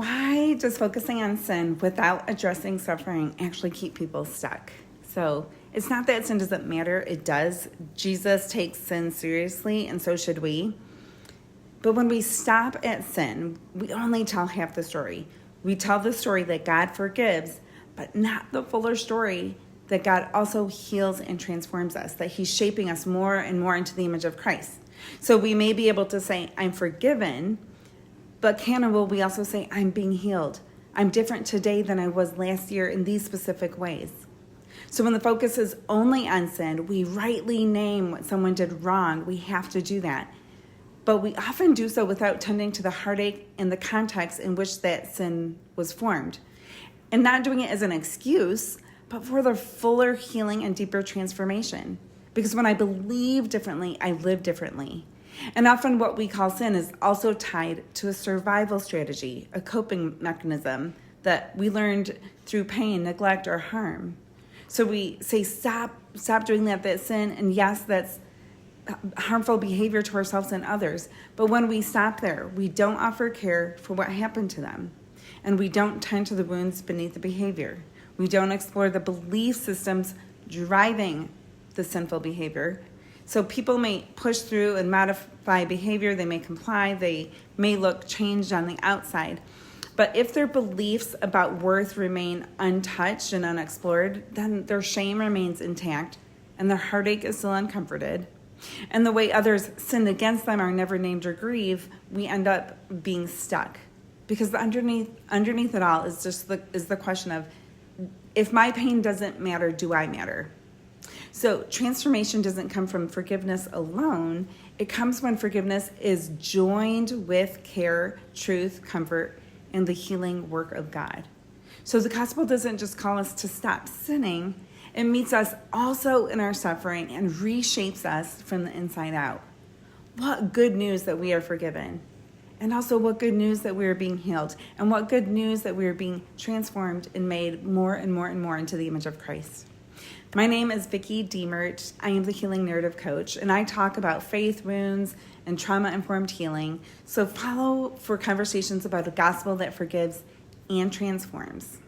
Why does focusing on sin without addressing suffering actually keep people stuck? So it's not that sin doesn't matter. It does. Jesus takes sin seriously, and so should we. But when we stop at sin, we only tell half the story. We tell the story that God forgives, but not the fuller story that God also heals and transforms us, that he's shaping us more and more into the image of Christ. So we may be able to say, I'm forgiven, but can and will we also say, I'm being healed. I'm different today than I was last year in these specific ways. So when the focus is only on sin, we rightly name what someone did wrong. We have to do that. But we often do so without tending to the heartache and the context in which that sin was formed. And not doing it as an excuse, but for the fuller healing and deeper transformation. Because when I believe differently, I live differently. And often what we call sin is also tied to a survival strategy, a coping mechanism that we learned through pain, neglect, or harm. So we say, stop doing that's sin. And yes, that's harmful behavior to ourselves and others. But when we stop there, we don't offer care for what happened to them. And we don't tend to the wounds beneath the behavior. We don't explore the belief systems driving the sinful behavior. So people may push through and modify behavior. They may comply. They may look changed on the outside. But if their beliefs about worth remain untouched and unexplored, then their shame remains intact and their heartache is still uncomforted. And the way others sinned against them are never named or grieved, we end up being stuck. Because underneath it all is just the question of, if my pain doesn't matter, do I matter? So transformation doesn't come from forgiveness alone. It comes when forgiveness is joined with care, truth, comfort, and the healing work of God. So the gospel doesn't just call us to stop sinning. It meets us also in our suffering and reshapes us from the inside out. What good news that we are forgiven. And also what good news that we are being healed. And what good news that we are being transformed and made more and more and more into the image of Christ. My name is Vicki Diemert. I am the Healing Narrative Coach, and I talk about faith, wounds, and trauma-informed healing. So follow for conversations about a gospel that forgives and transforms.